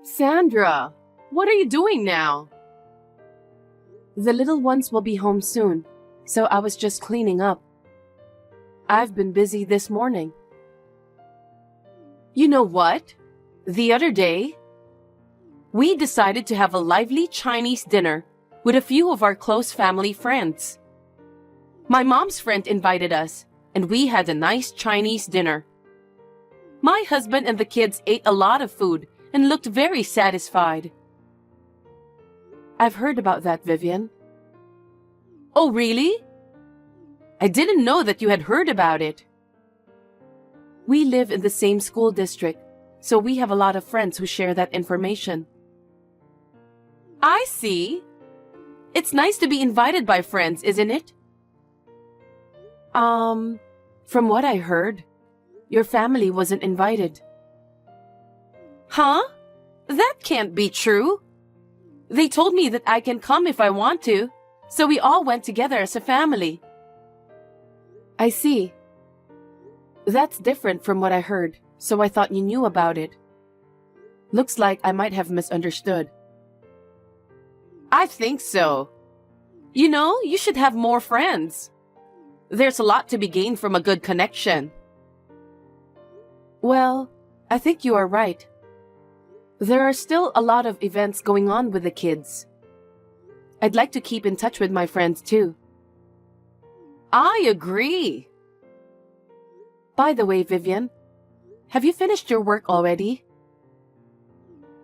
Sandra, what are you doing now? The little ones will be home soon, so I was just cleaning up. I've been busy this morning. You know what? The other day, we decided to have a lively Chinese dinner with a few of our close family friends. My mom's friend invited us, and we had a nice Chinese dinner. My husband and the kids ate a lot of food and looked very satisfied. I've heard about that, Vivian. Oh, really? I didn't know that you had heard about it. We live in the same school district, so we have a lot of friends who share that information. I see. It's nice to be invited by friends, isn't it? From what I heard, your family wasn't invited. Huh? That can't be true. They told me that I can come if I want to, so we all went together as a family. I see. That's different from what I heard, so I thought you knew about it. Looks like I might have misunderstood. I think so. You know, you should have more friends. There's a lot to be gained from a good connection. Well, I think you are right. There are still a lot of events going on with the kids. I'd like to keep in touch with my friends too. I agree. By the way, Vivian, have you finished your work already?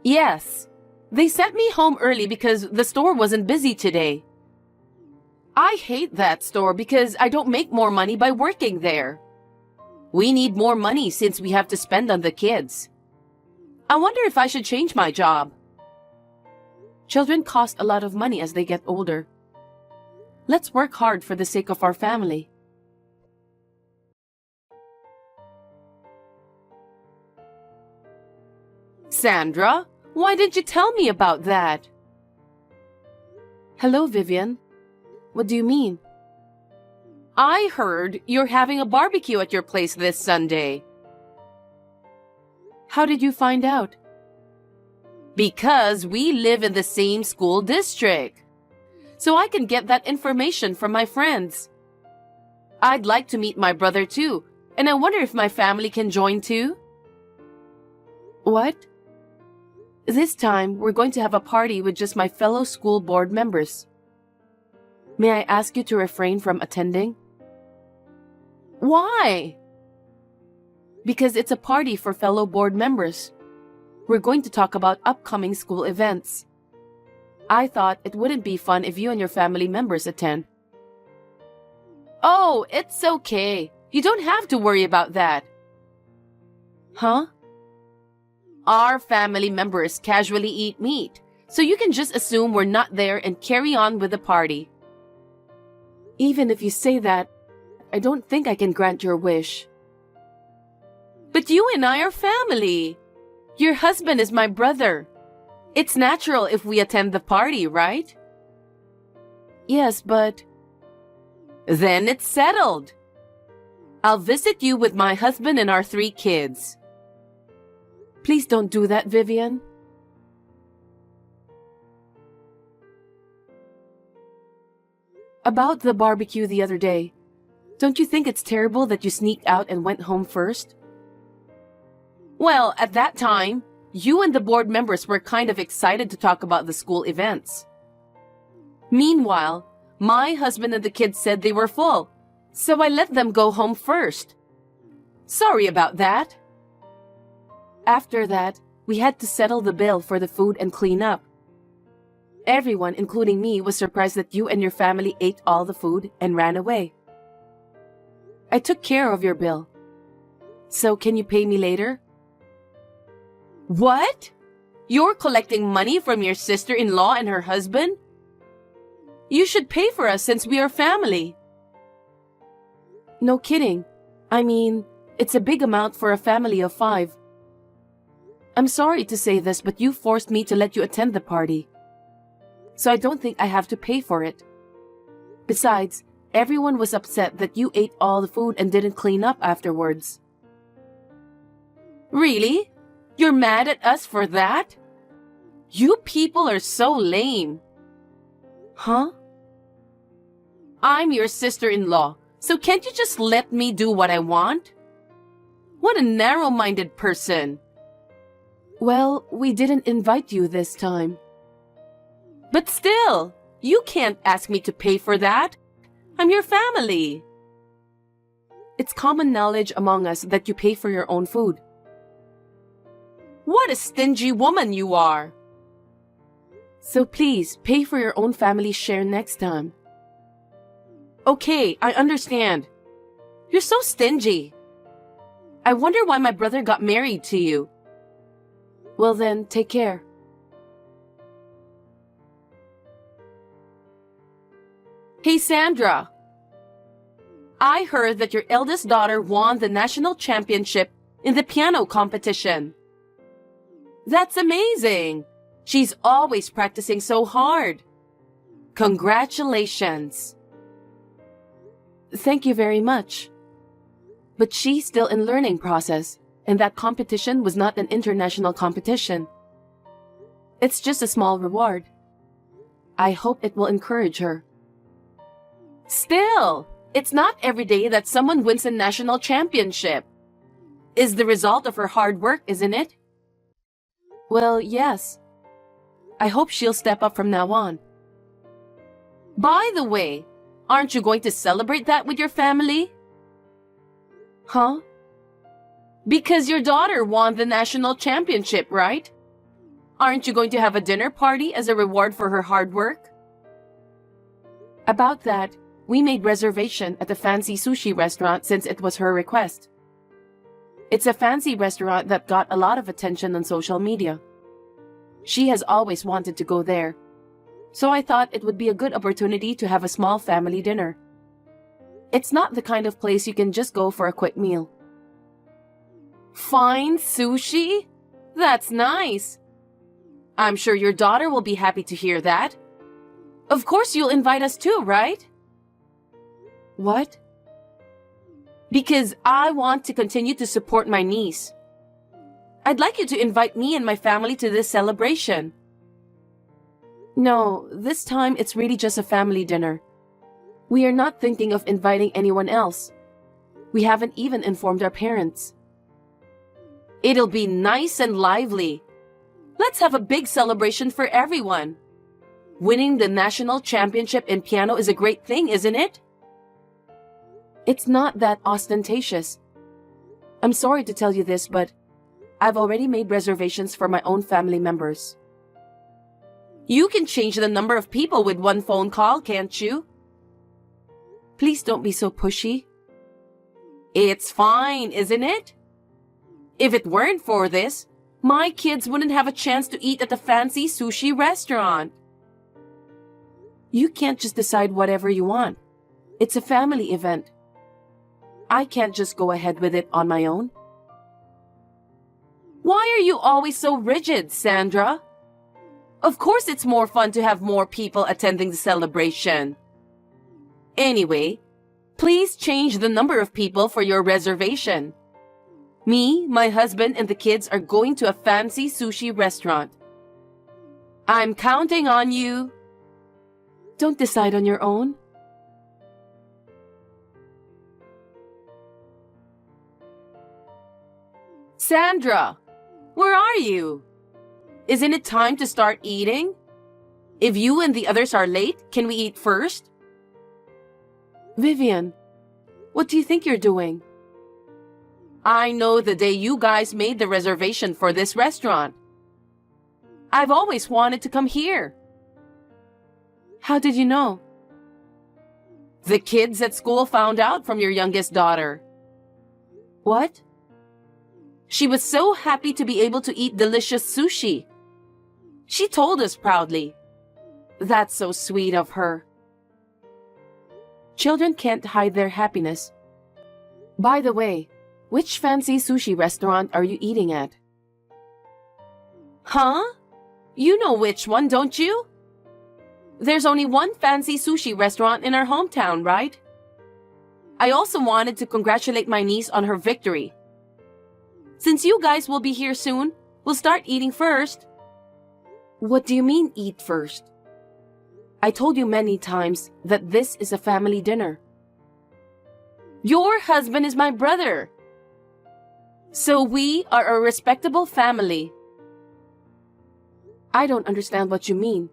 Yes. They sent me home early because the store wasn't busy today. I hate that store because I don't make more money by working there. We need more money since we have to spend on the kids. I wonder if I should change my job. Children cost a lot of money as they get older. Let's work hard for the sake of our family. Sandra, why didn't you tell me about that? Hello, Vivian. What do you mean? I heard you're having a barbecue at your place this Sunday. How did you find out? Because we live in the same school district. So I can get that information from my friends. I'd like to meet my brother too, and I wonder if my family can join too. What? This time, we're going to have a party with just my fellow school board members. May I ask you to refrain from attending? Why? Because it's a party for fellow board members. We're going to talk about upcoming school events. I thought it wouldn't be fun if you and your family members attend. Oh, it's okay. You don't have to worry about that. Huh? Our family members casually eat meat, so you can just assume we're not there and carry on with the party. Even if you say that, I don't think I can grant your wish. But you and I are family. Your husband is my brother. It's natural if we attend the party, right? Yes, but... Then it's settled. I'll visit you with my husband and our 3 kids. Please don't do that, Vivian. About the barbecue the other day, don't you think it's terrible that you sneaked out and went home first? Well, at that time, you and the board members were kind of excited to talk about the school events. Meanwhile, my husband and the kids said they were full, so I let them go home first. Sorry about that. After that, we had to settle the bill for the food and clean up. Everyone, including me, was surprised that you and your family ate all the food and ran away. I took care of your bill. So can you pay me later? What? You're collecting money from your sister-in-law and her husband? You should pay for us since we are family. No kidding. I mean, it's a big amount for a family of 5. I'm sorry to say this, but you forced me to let you attend the party. So I don't think I have to pay for it. Besides, everyone was upset that you ate all the food and didn't clean up afterwards. Really? You're mad at us for that? You people are so lame. Huh? I'm your sister-in-law, so can't you just let me do what I want? What a narrow-minded person. Well, we didn't invite you this time. But still, you can't ask me to pay for that. I'm your family. It's common knowledge among us that you pay for your own food. What a stingy woman you are. So please, pay for your own family's share next time. Okay, I understand. You're so stingy. I wonder why my brother got married to you. Well then, take care. Hey, Sandra. I heard that your eldest daughter won the national championship in the piano competition. That's amazing. She's always practicing so hard. Congratulations. Thank you very much. But she's still in learning process, and that competition was not an international competition. It's just a small reward. I hope it will encourage her. Still, it's not every day that someone wins a national championship. Is the result of her hard work, isn't it? Well, yes. I hope she'll step up from now on. By the way, aren't you going to celebrate that with your family? Huh? Because your daughter won the national championship, right? Aren't you going to have a dinner party as a reward for her hard work? About that, we made reservation at a fancy sushi restaurant since it was her request. It's a fancy restaurant that got a lot of attention on social media. She has always wanted to go there, so I thought it would be a good opportunity to have a small family dinner. It's not the kind of place you can just go for a quick meal. Fine sushi? That's nice. I'm sure your daughter will be happy to hear that. Of course you'll invite us too, right? What? Because I want to continue to support my niece. I'd like you to invite me and my family to this celebration. No, this time it's really just a family dinner. We are not thinking of inviting anyone else. We haven't even informed our parents. It'll be nice and lively. Let's have a big celebration for everyone. Winning the national championship in piano is a great thing, isn't it? It's not that ostentatious. I'm sorry to tell you this, but I've already made reservations for my own family members. You can change the number of people with one phone call, can't you? Please don't be so pushy. It's fine, isn't it? If it weren't for this, my kids wouldn't have a chance to eat at a fancy sushi restaurant. You can't just decide whatever you want. It's a family event. I can't just go ahead with it on my own. Why are you always so rigid, Sandra? Of course it's more fun to have more people attending the celebration. Anyway, please change the number of people for your reservation. Me, my husband, and the kids are going to a fancy sushi restaurant. I'm counting on you. Don't decide on your own. Sandra, where are you? Isn't it time to start eating? If you and the others are late, can we eat first? Vivian, what do you think you're doing? I know the day you guys made the reservation for this restaurant. I've always wanted to come here. How did you know? The kids at school found out from your youngest daughter. What? She was so happy to be able to eat delicious sushi. She told us proudly. That's so sweet of her. Children can't hide their happiness. By the way, which fancy sushi restaurant are you eating at? Huh? You know which one, don't you? There's only one fancy sushi restaurant in our hometown, right? I also wanted to congratulate my niece on her victory. Since you guys will be here soon, we'll start eating first. What do you mean, eat first? I told you many times that this is a family dinner. Your husband is my brother. So we are a respectable family. I don't understand what you mean.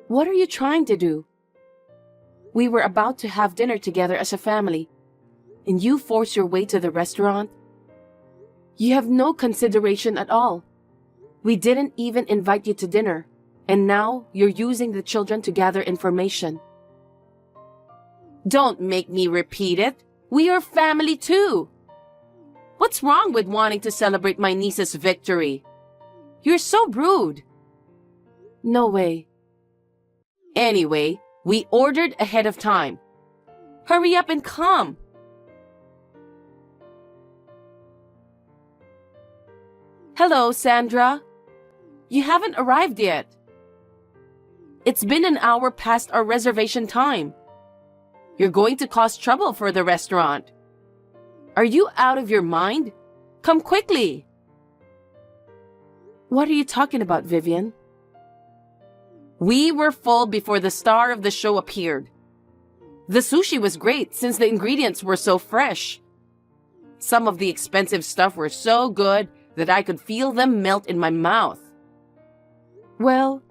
What are you trying to do? We were about to have dinner together as a family, and you force your way to the restaurant? You have no consideration at all. We didn't even invite you to dinner, and now you're using the children to gather information. Don't make me repeat it. We are family too. What's wrong with wanting to celebrate my niece's victory? You're so rude. No way. Anyway, we ordered ahead of time. Hurry up and come. Hello, Sandra. You haven't arrived yet. It's been an hour past our reservation time. You're going to cause trouble for the restaurant. Are you out of your mind? Come quickly. What are you talking about, Vivian? We were full before the star of the show appeared. The sushi was great since the ingredients were so fresh. Some of the expensive stuff were so good that I could feel them melt in my mouth. Well,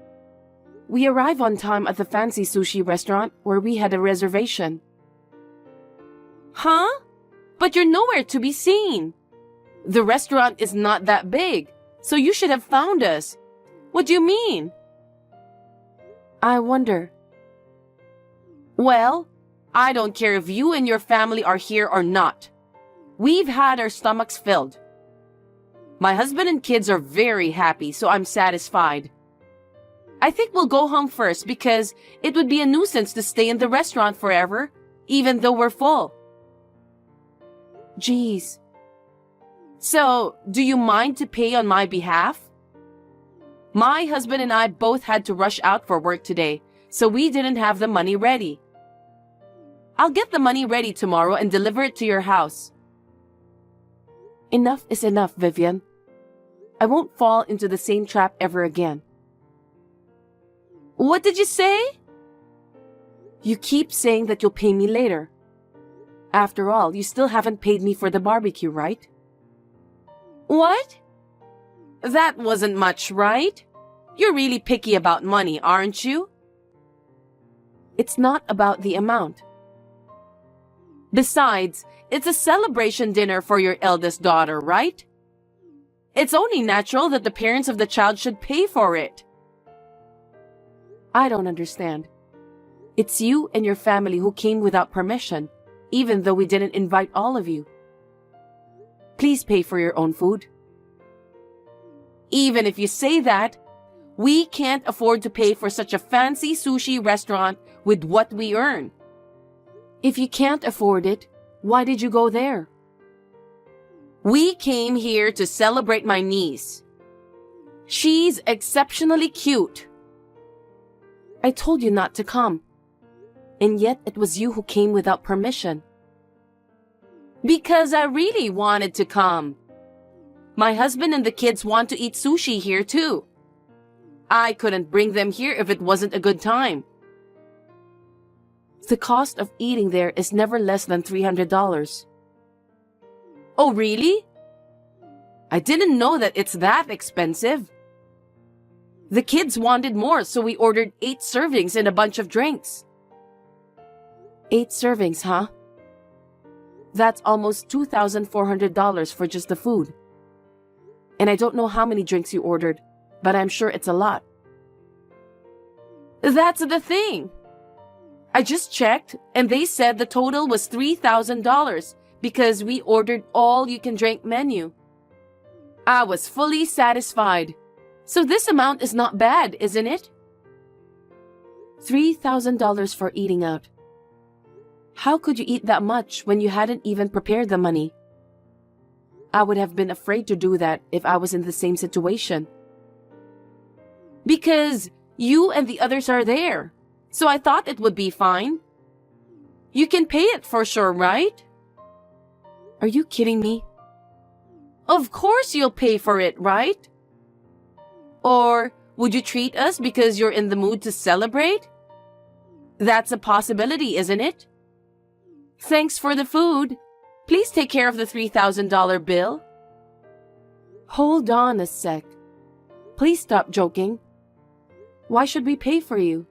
we arrived on time at the fancy sushi restaurant where we had a reservation. Huh? But you're nowhere to be seen. The restaurant is not that big, so you should have found us. What do you mean? I wonder. Well, I don't care if you and your family are here or not. We've had our stomachs filled. My husband and kids are very happy, so I'm satisfied. I think we'll go home first because it would be a nuisance to stay in the restaurant forever, even though we're full. Geez. So, do you mind to pay on my behalf? My husband and I both had to rush out for work today, so we didn't have the money ready. I'll get the money ready tomorrow and deliver it to your house. Enough is enough, Vivian. I won't fall into the same trap ever again. What did you say? You keep saying that you'll pay me later. After all, you still haven't paid me for the barbecue, right? What? That wasn't much, right? You're really picky about money, aren't you? It's not about the amount. Besides, it's a celebration dinner for your eldest daughter, right? It's only natural that the parents of the child should pay for it. I don't understand. It's you and your family who came without permission, even though we didn't invite all of you. Please pay for your own food. Even if you say that, we can't afford to pay for such a fancy sushi restaurant with what we earn. If you can't afford it, why did you go there? We came here to celebrate my niece. She's exceptionally cute. I told you not to come. And yet it was you who came without permission. Because I really wanted to come. My husband and the kids want to eat sushi here too. I couldn't bring them here if it wasn't a good time. The cost of eating there is never less than $300. Oh, really? I didn't know that it's that expensive. The kids wanted more, so we ordered 8 servings and a bunch of drinks. 8 servings, huh? That's almost $2,400 for just the food. And I don't know how many drinks you ordered, but I'm sure it's a lot. That's the thing. I just checked, and they said the total was $3,000 because we ordered all-you-can-drink menu. I was fully satisfied. So this amount is not bad, isn't it? $3,000 for eating out. How could you eat that much when you hadn't even prepared the money? I would have been afraid to do that if I was in the same situation. Because you and the others are there, so I thought it would be fine. You can pay it for sure, right? Are you kidding me? Of course you'll pay for it, right? Or Would you treat us because you're in the mood to celebrate? That's a possibility, isn't it? Thanks for the food. Please take care of the $3,000 bill. Hold on a sec. Please stop joking. Why should we pay for you?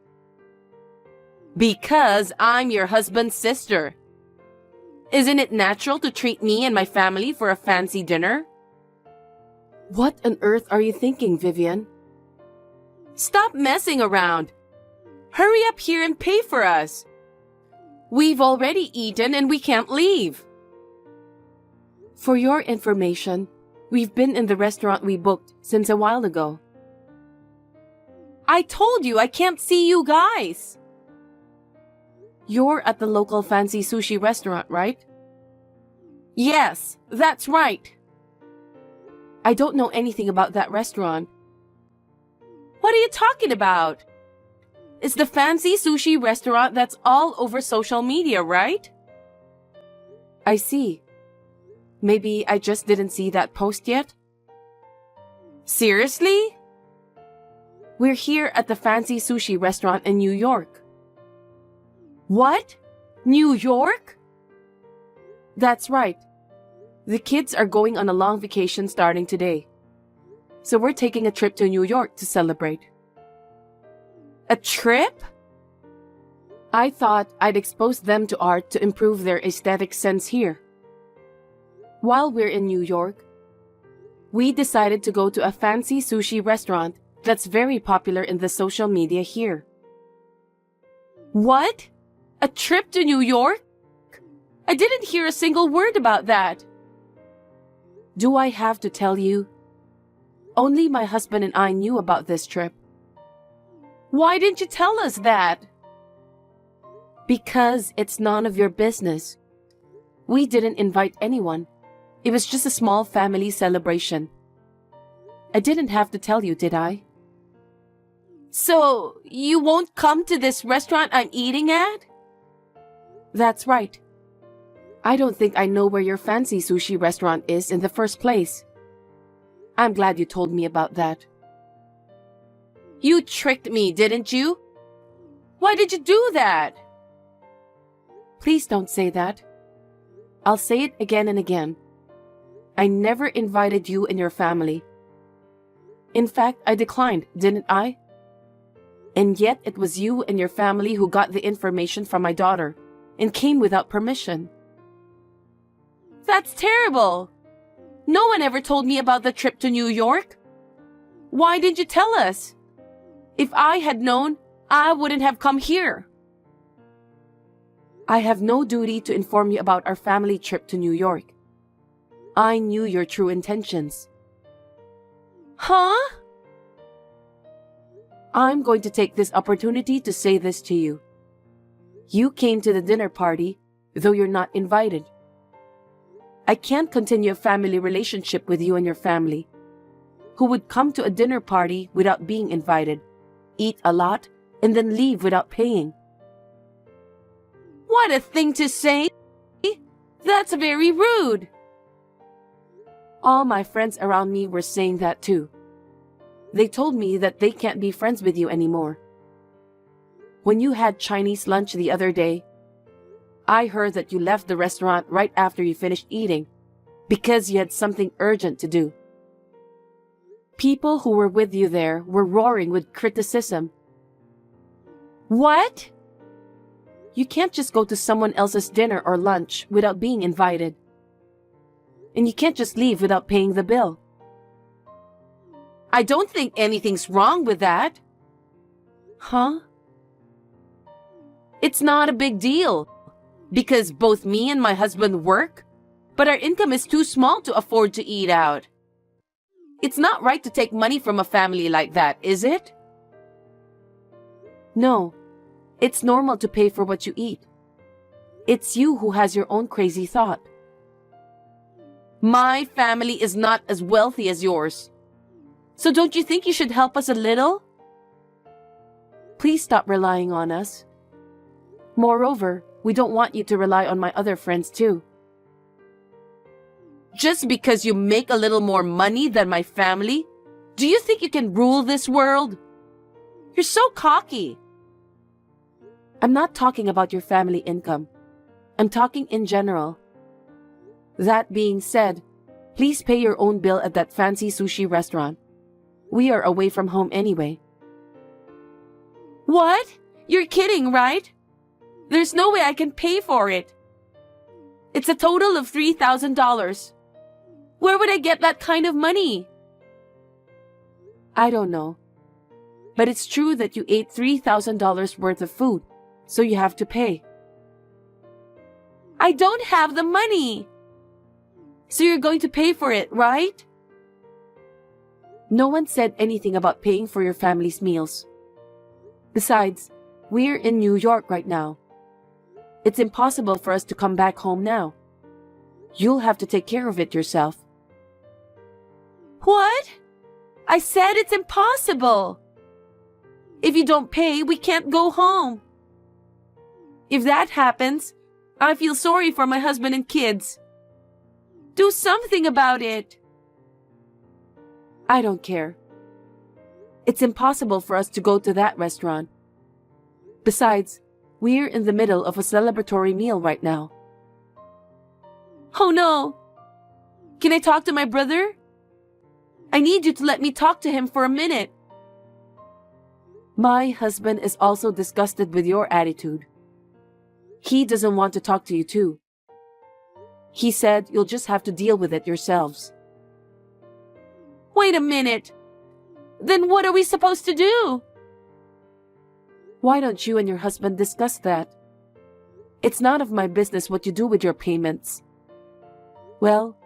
Because I'm your husband's sister. Isn't it natural to treat me and my family for a fancy dinner? What on earth are you thinking, Vivian? Stop messing around. Hurry up here and pay for us. We've already eaten and we can't leave. For your information, we've been in the restaurant we booked since a while ago. I told you I can't see you guys. You're at the local fancy sushi restaurant, right? Yes, that's right. I don't know anything about that restaurant. What are you talking about? It's the fancy sushi restaurant that's all over social media, right? I see. Maybe I just didn't see that post yet? Seriously? We're here at the fancy sushi restaurant in New York. What? New York? That's right. The kids are going on a long vacation starting today. So we're taking a trip to New York to celebrate. A trip? I thought I'd expose them to art to improve their aesthetic sense here. While we're in New York, we decided to go to a fancy sushi restaurant that's very popular in the social media here. What? A trip to New York? I didn't hear a single word about that. Do I have to tell you? Only my husband and I knew about this trip. Why didn't you tell us that? Because it's none of your business. We didn't invite anyone. It was just a small family celebration. I didn't have to tell you, did I? So, you won't come to this restaurant I'm eating at? That's right. I don't think I know where your fancy sushi restaurant is in the first place. I'm glad you told me about that. You tricked me, didn't you? Why did you do that? Please don't say that. I'll say it again and again. I never invited you and your family. In fact, I declined, didn't I? And yet it was you and your family who got the information from my daughter and came without permission. That's terrible. No one ever told me about the trip to New York. Why didn't you tell us? If I had known, I wouldn't have come here. I have no duty to inform you about our family trip to New York. I knew your true intentions. Huh? I'm going to take this opportunity to say this to you. You came to the dinner party, though you're not invited. I can't continue a family relationship with you and your family, who would come to a dinner party without being invited, eat a lot, and then leave without paying. What a thing to say! That's very rude. All my friends around me were saying that too. They told me that they can't be friends with you anymore. When you had Chinese lunch the other day, I heard that you left the restaurant right after you finished eating because you had something urgent to do. People who were with you there were roaring with criticism. What? You can't just go to someone else's dinner or lunch without being invited. And you can't just leave without paying the bill. I don't think anything's wrong with that. Huh? It's not a big deal. Because both me and my husband work, but our income is too small to afford to eat out. It's not right to take money from a family like that, is it? No, it's normal to pay for what you eat. It's you who has your own crazy thought. My family is not as wealthy as yours. So don't you think you should help us a little? Please stop relying on us. Moreover, we don't want you to rely on my other friends too. Just because you make a little more money than my family, Do you think you can rule this world? You're so cocky. I'm not talking about your family income. I'm talking in general. That being said, please pay your own bill at that fancy sushi restaurant. We are away from home anyway. What? You're kidding, right? There's no way I can pay for it. It's a total of $3,000. Where would I get that kind of money? I don't know. But it's true that you ate $3,000 worth of food, so you have to pay. I don't have the money. So you're going to pay for it, right? No one said anything about paying for your family's meals. Besides, we're in New York right now. It's impossible for us to come back home now. You'll have to take care of it yourself. What? I said it's impossible. If you don't pay, we can't go home. If that happens, I feel sorry for my husband and kids. Do something about it. I don't care. It's impossible for us to go to that restaurant. Besides, we're in the middle of a celebratory meal right now. Oh no! Can I talk to my brother? I need you to let me talk to him for a minute. My husband is also disgusted with your attitude. He doesn't want to talk to you too. He said you'll just have to deal with it yourselves. Wait a minute. Then what are we supposed to do? Why don't you and your husband discuss that? It's none of my business what you do with your payments. Well,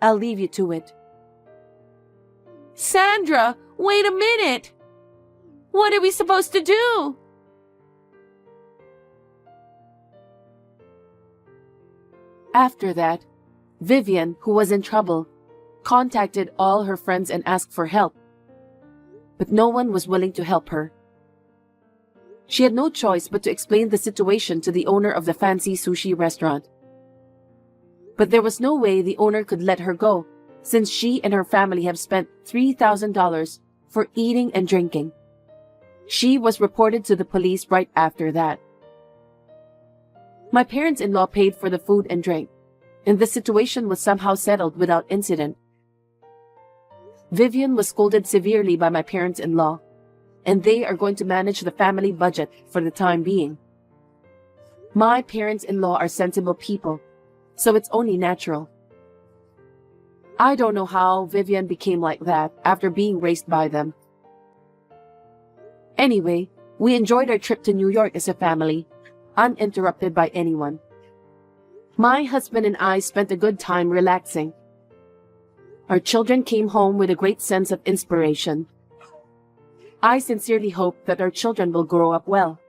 I'll leave you to it. Sandra, wait a minute. What are we supposed to do? After that, Vivian, who was in trouble, contacted all her friends and asked for help. But no one was willing to help her. She had no choice but to explain the situation to the owner of the fancy sushi restaurant. But there was no way the owner could let her go, since she and her family have spent $3,000 for eating and drinking. She was reported to the police right after that. My parents-in-law paid for the food and drink, and the situation was somehow settled without incident. Vivian was scolded severely by my parents-in-law, and they are going to manage the family budget for the time being. My parents-in-law are sensible people, so it's only natural. I don't know how Vivian became like that after being raised by them. Anyway, we enjoyed our trip to New York as a family, uninterrupted by anyone. My husband and I spent a good time relaxing. Our children came home with a great sense of inspiration. I sincerely hope that our children will grow up well.